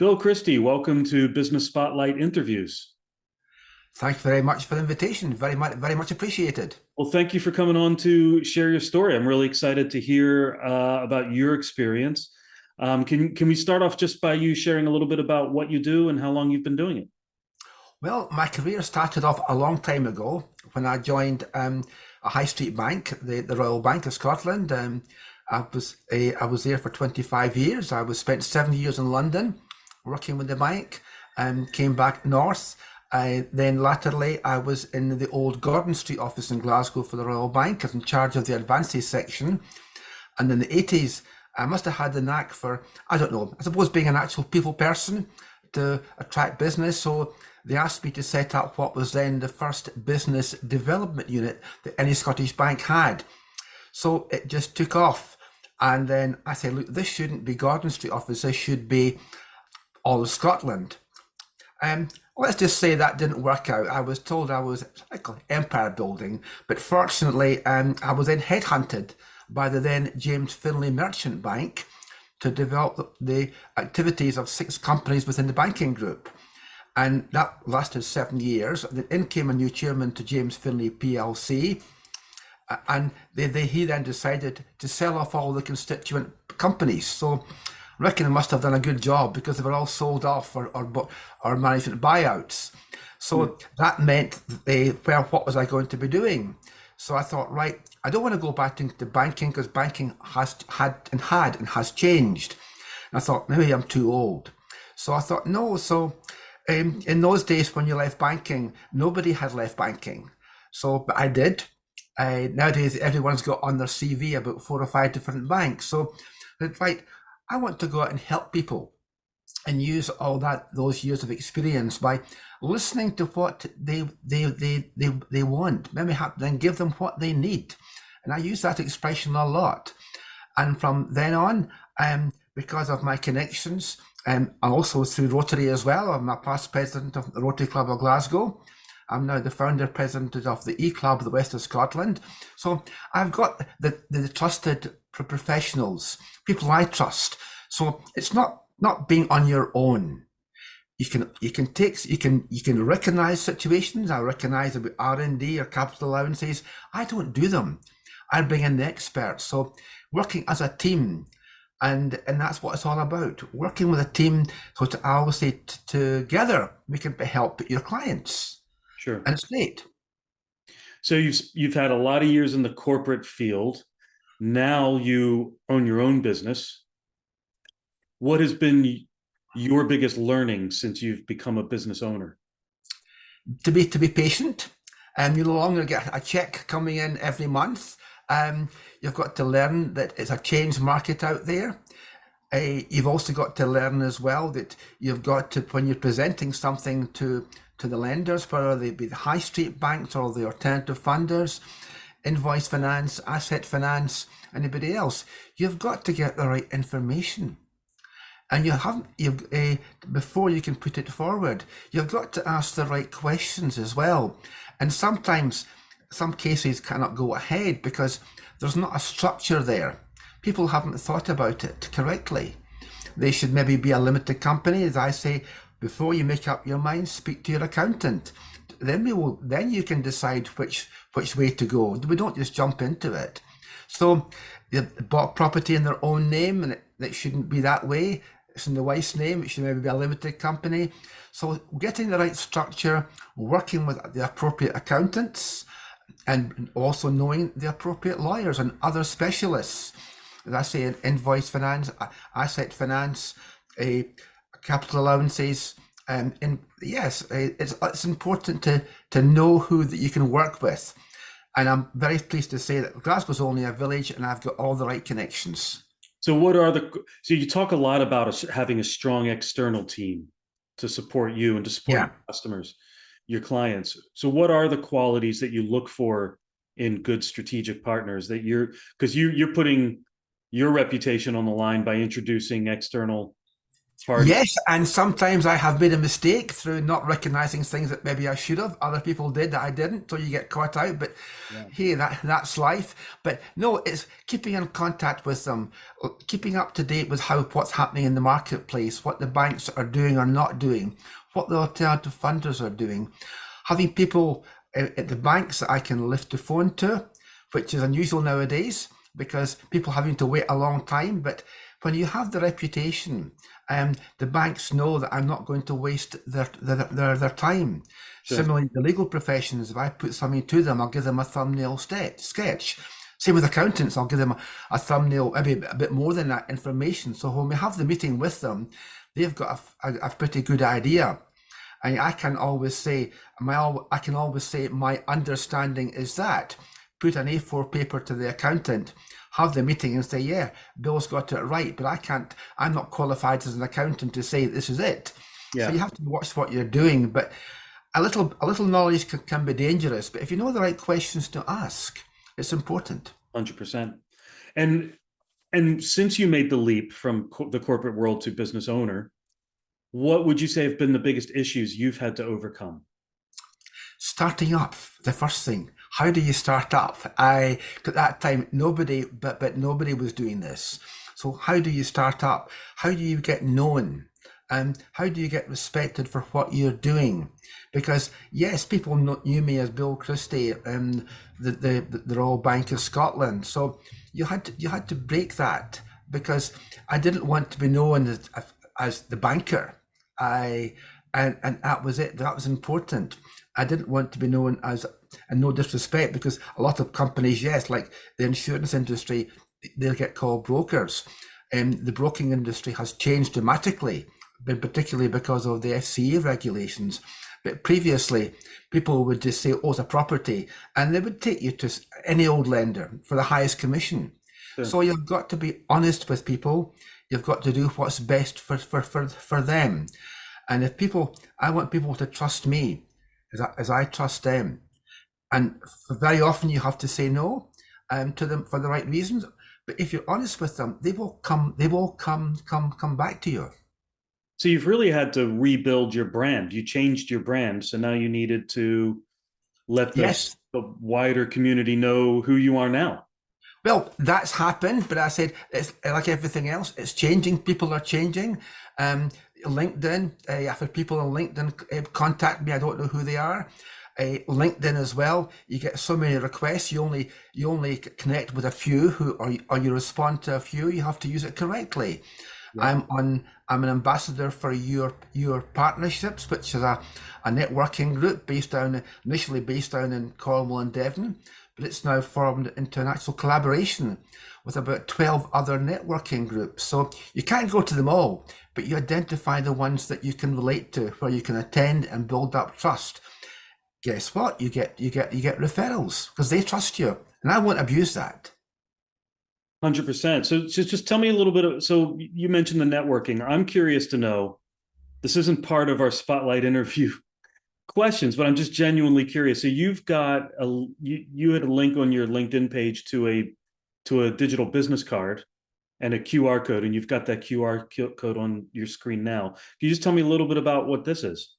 Bill Christie, welcome to Business Spotlight Interviews. Thank you very much for the invitation. Very much appreciated. Well, thank you for coming on to share your story. I'm really excited to hear about your experience. Can we start off just by you sharing a little bit about what you do and how long you've been doing it? Well, my career started off a long time ago when I joined a high street bank, the Royal Bank of Scotland. I was there for 25 years. I was spent 7 years in London working with the bank and came back north. Then latterly, I was in the old Gordon Street office in Glasgow for the Royal Bank. I was in charge of the advances section. And in the 80s, I must have had the knack for, I don't know, I suppose being an actual people person to attract business. So they asked me to set up what was then the first business development unit that any Scottish bank had. So it just took off. And then I said, look, this shouldn't be Gordon Street office. This should be all of Scotland. Let's just say that didn't work out. I was told I was empire building, but fortunately, I was then headhunted by the then James Finlay Merchant Bank to develop the activities of 6 companies within the banking group. And that lasted 7 years. Then in came a new chairman to James Finlay PLC, and he then decided to sell off all the constituent companies. So I reckon I must have done a good job because they were all sold off or management buyouts. So that meant what was I going to be doing? So I thought, right, I don't want to go back into banking because banking had and has changed. And I thought, maybe I'm too old. So I thought, no. So in those days when you left banking, nobody had left banking. So, but I did. Nowadays, everyone's got on their CV about 4 or 5 different banks. So, right, I want to go out and help people and use all those years of experience by listening to what they want. Maybe then give them what they need. And I use that expression a lot. And from then on, because of my connections, and also through Rotary as well, I'm a past president of the Rotary Club of Glasgow. I'm now the founder president of the E-Club of the West of Scotland. So I've got the trusted professionals, people I trust. So it's not being on your own. You can recognize situations. I recognize about R&D or capital allowances. I don't do them. I bring in the experts. So working as a team, and that's what it's all about. Working with a team. So I always say together we can help your clients. Sure. And it's great. So you've had a lot of years in the corporate field. Now you own your own business. What has been your biggest learning since you've become a business owner? To be patient, and you no longer get a check coming in every month. You've got to learn that it's a changed market out there. You've also got to learn as well that you've got to, when you're presenting something to the lenders, whether they be the high street banks or the alternative funders, invoice finance, asset finance, anybody else, you've got to get the right information. And before you can put it forward, you've got to ask the right questions as well. And sometimes some cases cannot go ahead because there's not a structure there. People haven't thought about it correctly. They should maybe be a limited company. As I say, before you make up your mind, speak to your accountant. Then you can decide which way to go. We don't just jump into it. So they bought property in their own name, and it shouldn't be that way. It's in the wife's name. It should maybe be a limited company. So getting the right structure, working with the appropriate accountants, and also knowing the appropriate lawyers and other specialists. As I say, in invoice finance, asset finance, capital allowances, and yes, it's important to know who that you can work with. And I'm very pleased to say that Glasgow's only a village, and I've got all the right connections. So so you talk a lot about having a strong external team to support you and to support your customers, your clients. So what are the qualities that you look for in good strategic partners that because you're putting your reputation on the line by introducing external party. Yes, and sometimes I have made a mistake through not recognizing things that maybe I should have. Other people did that I didn't, so you get caught out. But Yeah. hey, that's life. But no, it's keeping in contact with them, keeping up to date with what's happening in the marketplace, what the banks are doing or not doing, what the alternative funders are doing. Having people at the banks that I can lift the phone to, which is unusual nowadays because people having to wait a long time. But when you have the reputation, the banks know that I'm not going to waste their time. Sure. Similarly, the legal professions, if I put something to them, I'll give them a thumbnail sketch. Same with accountants, I'll give them a thumbnail, maybe a bit more than that information. So when we have the meeting with them, they've got a pretty good idea. And I can always say, my understanding is that. Put an A4 paper to the accountant, have the meeting and say, yeah, Bill's got it right, but I'm not qualified as an accountant to say this is it. Yeah. So you have to watch what you're doing, but a little knowledge can be dangerous, but if you know the right questions to ask, it's important. 100%. And since you made the leap from the corporate world to business owner, what would you say have been the biggest issues you've had to overcome? Starting up, the first thing. How do you start up? At that time, nobody was doing this. So how do you start up? How do you get known? And how do you get respected for what you're doing? Because yes, people knew me as Bill Christie, the Royal Bank of Scotland. So you had to break that, because I didn't want to be known as the banker. And that was it. That was important. I didn't want to be known as, and no disrespect, because a lot of companies, yes, like the insurance industry, they'll get called brokers. The broking industry has changed dramatically, particularly because of the FCA regulations. But previously, people would just say, oh, it's a property, and they would take you to any old lender for the highest commission. Sure. So you've got to be honest with people. You've got to do what's best for them. And I want people to trust me as I trust them. And very often you have to say no to them for the right reasons. But if you're honest with them, they will come back to you. So you've really had to rebuild your brand. You changed your brand. So now you needed to let the wider community know who you are now. Well, that's happened, but I said, it's like everything else, it's changing. People are changing. LinkedIn, I've had people on LinkedIn contact me. I don't know who they are. LinkedIn as well. You get so many requests. You only connect with a few or you respond to a few. You have to use it correctly. Yeah. I'm an ambassador for your partnerships, which is a networking group initially based down in Cornwall and Devon, but it's now formed into an actual collaboration with about 12 other networking groups. So you can't go to them all, but you identify the ones that you can relate to, where you can attend and build up trust. Guess what? You get referrals because they trust you, and I won't abuse that. 100%. So just tell me a little bit so you mentioned the networking. I'm curious to know, this isn't part of our spotlight interview questions, but I'm just genuinely curious. So you've got you had a link on your LinkedIn page to a digital business card and a QR code, and you've got that QR code on your screen now. Can you just tell me a little bit about what this is?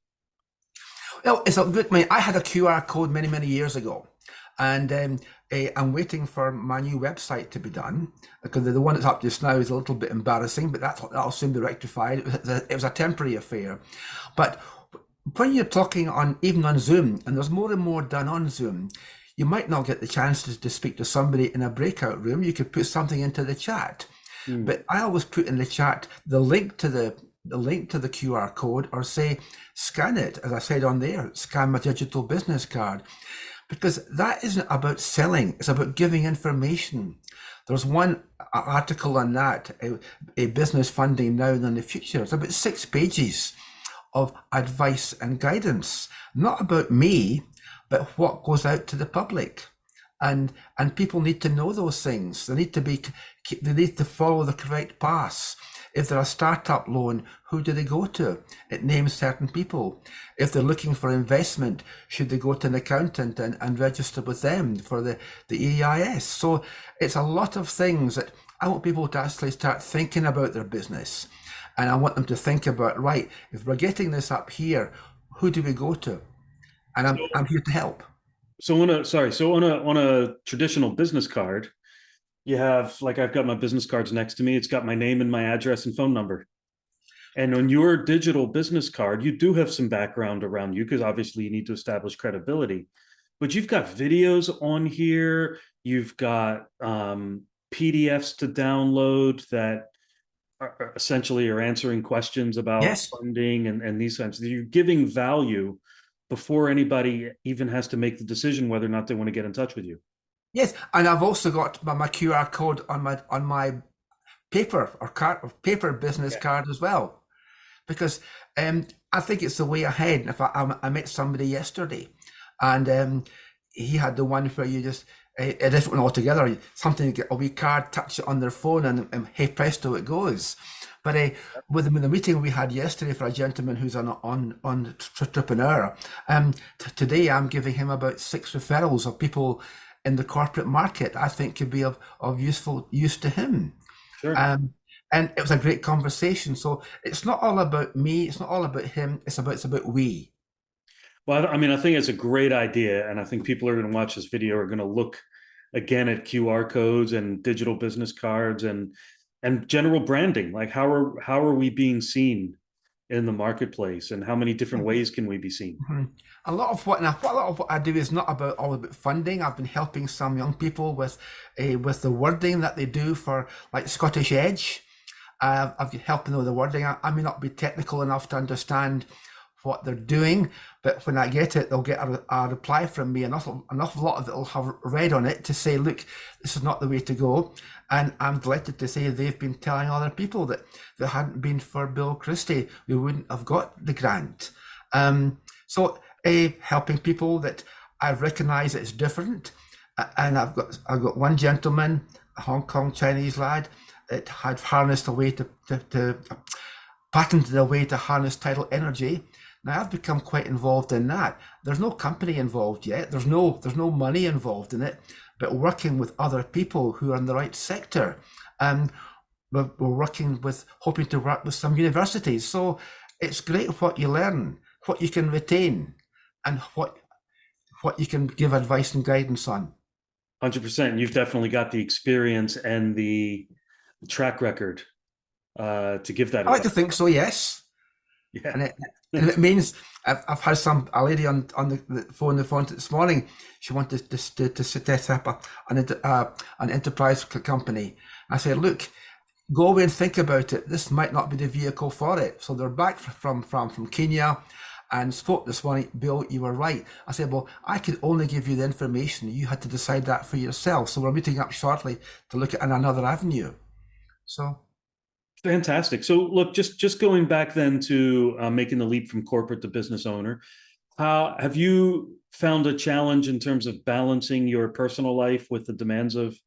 Well, it's a good. I had a QR code many years ago, and I'm waiting for my new website to be done, because the one that's up just now is a little bit embarrassing, but that'll soon be rectified. It was a temporary affair. But when you're talking even on Zoom, and there's more and more done on Zoom, you might not get the chance to speak to somebody in a breakout room. You could put something into the chat. But I always put in the chat the link to the QR code, or say scan it, as I said on there, scan my digital business card, because that isn't about selling, it's about giving information. There's one article on that, a business funding now and in the future. It's about 6 pages of advice and guidance, not about me, but what goes out to the public. And people need to know those things. They need to follow the correct paths. If they're a startup loan, who do they go to? It names certain people. If they're looking for investment, should they go to an accountant and register with them for the EIS? So it's a lot of things that I want people to actually start thinking about their business And I want them to think about, right, if we're getting this up here, who do we go to? And So, I'm here to help. on a traditional business card, you have, like, I've got my business cards next to me. It's got my name and my address and phone number. And on your digital business card, you do have some background around you because obviously you need to establish credibility. But you've got videos on here. You've got PDFs to download that essentially are answering questions about Yes. funding and these kinds. You're giving value before anybody even has to make the decision whether or not they want to get in touch with you. Yes. And I've also got my QR code on my paper or card or paper business Yeah. card as well. Because I think it's the way ahead. If I met somebody yesterday, and he had the one where you just a different one altogether. Something, get a wee card, touch it on their phone, and hey presto, it goes. But with the meeting we had yesterday for a gentleman who's on entrepreneur, today I'm giving him about 6 referrals of people in the corporate market I think could be of useful use to him. Sure. And it was a great conversation. So it's not all about me. It's not all about him. It's about we. Well, I mean, I think it's a great idea, and I think people are going to watch this video are going to look again at QR codes and digital business cards and general branding. Like, how are we being seen in the marketplace, and how many different ways can we be seen? Mhm. A lot of what I do is not all about funding. I've been helping some young people with the wording that they do for like Scottish Edge. I've been helping them with the wording. I may not be technical enough to understand what they're doing, but when I get it, they'll get a reply from me. An awful lot of it will have read on it to say, look, this is not the way to go. And I'm delighted to say they've been telling other people that if it hadn't been for Bill Christie, we wouldn't have got the grant. So helping people that I recognise it's different. And I've got one gentleman, a Hong Kong Chinese lad, that had harnessed a way to patented a way to harness tidal energy. Now I've become quite involved in that. There's no company involved yet. There's no money involved in it, but working with other people who are in the right sector. We're working with, hoping to work with some universities. So it's great what you learn, what you can retain, and what you can give advice and guidance on. 100%. You've definitely got the experience and the track record to give that I like to advice. think so, yes. Yeah. And it means I've had a lady on the phone this morning. She wanted to set up an enterprise company. I said, look, go away and think about it. This might not be the vehicle for it. So they're back from Kenya and spoke this morning. Bill, you were right. I said, well, I could only give you the information. You had to decide that for yourself. So we're meeting up shortly to look at another avenue. So. Fantastic. So look, just going back then to making the leap from corporate to business owner, how have you found a challenge in terms of balancing your personal life with the demands of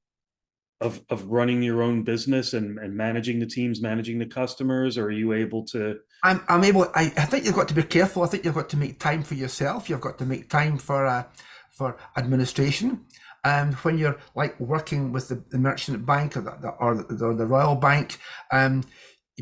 running your own business and managing the teams, managing the customers? Or are you able to? I'm able. I think you've got to be careful. I think you've got to make time for yourself. You've got to make time for administration. And when you're like working with the merchant bank or the Royal Bank,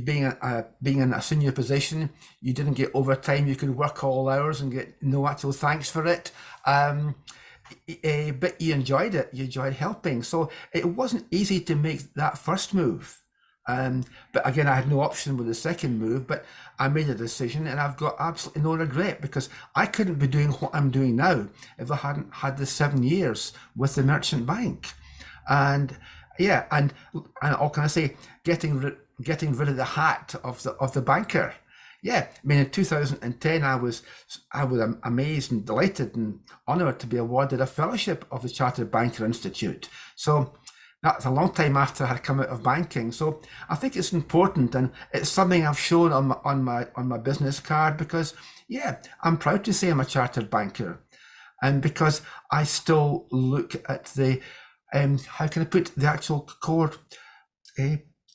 being in a senior position, you didn't get overtime. You could work all hours and get no actual thanks for it. But you enjoyed it. You enjoyed helping. So it wasn't easy to make that first move. But again, I had no option with the second move, but I made a decision and I've got absolutely no regret because I couldn't be doing what I'm doing now if I hadn't had the 7 years with the merchant bank. And yeah, and all can I say, getting rid of the hat of the banker. Yeah, I mean, in 2010, I was amazed and delighted and honoured to be awarded a fellowship of the Chartered Banker Institute. So that's a long time after I had come out of banking. So I think it's important, and it's something I've shown on my business card because, yeah, I'm proud to say I'm a chartered banker, and because I still look at the how can I put the actual core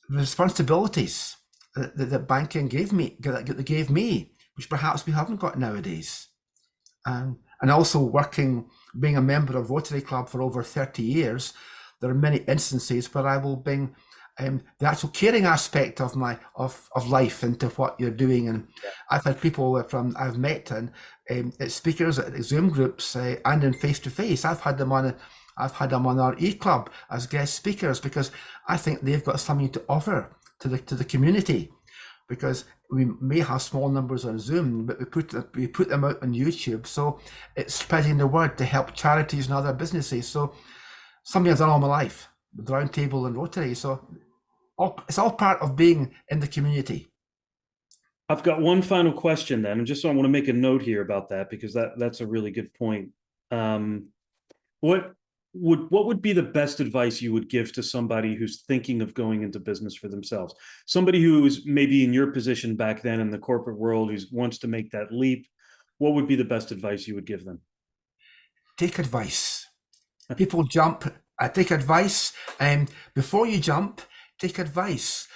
responsibilities that banking gave me, which perhaps we haven't got nowadays. And also being a member of Rotary Club for over 30 years, there are many instances where I will bring the actual caring aspect of of life into what you're doing. And Yeah. I've had people from I've met and at speakers at Zoom groups and in face to face. I've had them on our e-club as guest speakers because I think they've got something to offer to the community. Because we may have small numbers on Zoom, but we put them out on YouTube, so it's spreading the word to help charities and other businesses. So something I've done all my life with Roundtable and Rotary. So it's all part of being in the community. I've got one final question then, and just so I want to make a note here about that because that's a really good point. What would be the best advice you would give to somebody who's thinking of going into business for themselves? Somebody who is maybe in your position back then in the corporate world who wants to make that leap. What would be the best advice you would give them? Take advice. People jump. Take advice, and before you jump, take advice.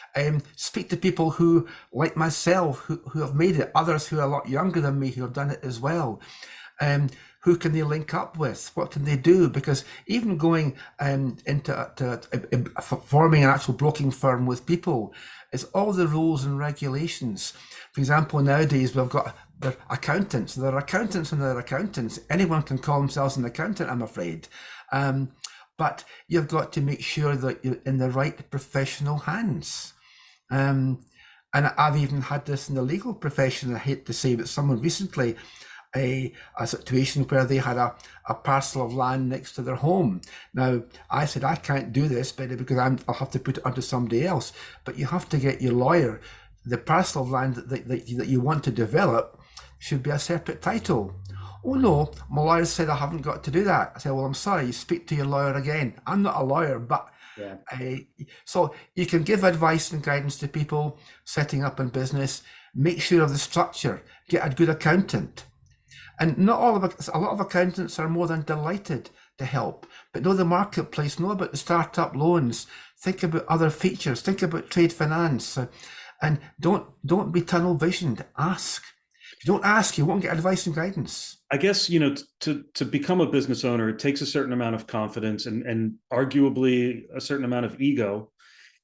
Speak to people who, like myself, who have made it. Others who are a lot younger than me who have done it as well. Who can they link up with? What can they do? Because even going into forming an actual broking firm with people, it's all the rules and regulations. For example, nowadays we've got the accountants. There are accountants and there are accountants. Anyone can call themselves an accountant, I'm afraid. But you've got to make sure that you're in the right professional hands. And I've even had this in the legal profession. I hate to say, but someone recently, a situation where they had a parcel of land next to their home. Now, I said, I can't do this, but because I'll have to put it onto somebody else. But you have to get your lawyer. The parcel of land that you want to develop should be a separate title. Oh no, my lawyer said I haven't got to do that. I said, well, I'm sorry, you speak to your lawyer again. I'm not a lawyer, but Yeah. so you can give advice and guidance to people setting up in business. Make sure of the structure. Get a good accountant. And not all of us, a lot of accountants are more than delighted to help, but know the marketplace, know about the startup loans, think about other features, think about trade finance, and don't be tunnel visioned. Ask. If you don't ask, you won't get advice and guidance. I guess, to become a business owner, it takes a certain amount of confidence and arguably a certain amount of ego.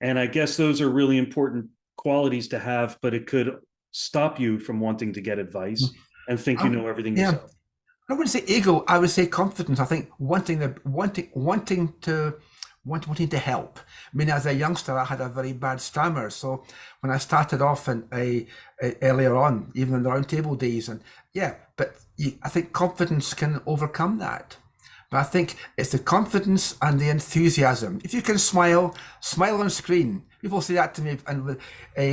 And I guess those are really important qualities to have, but it could stop you from wanting to get advice and think you know everything Yeah, yourself. I wouldn't say ego. I would say confidence. I think wanting to help. I mean, as a youngster, I had a very bad stammer. So when I started off earlier on, even in the roundtable days, and yeah, but I think confidence can overcome that. But I think it's the confidence and the enthusiasm. If you can smile on screen. People say that to me and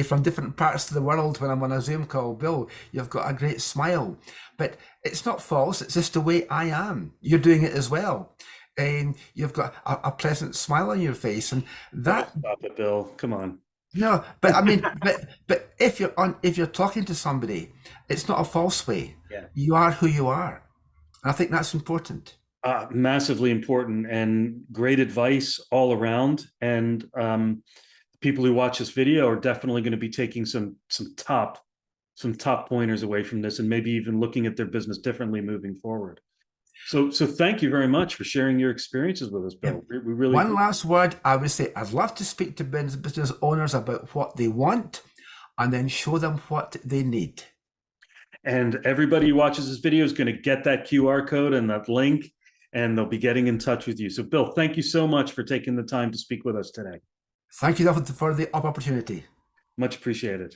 from different parts of the world when I'm on a Zoom call. Bill, you've got a great smile. But it's not false. It's just the way I am. You're doing it as well. And you've got a pleasant smile on your face. And that... Stop it, Bill. Come on. No, but I mean, but if you're talking to somebody, it's not a false way. Yeah. You are who you are. And I think that's important. Massively important and great advice all around. And people who watch this video are definitely going to be taking some top pointers away from this and maybe even looking at their business differently moving forward. So thank you very much for sharing your experiences with us, Bill. Yeah. We really One last word, I would say I'd love to speak to business owners about what they want and then show them what they need. And everybody who watches this video is going to get that QR code and that link, and they'll be getting in touch with you. So Bill, thank you so much for taking the time to speak with us today. Thank you for the opportunity. Much appreciated.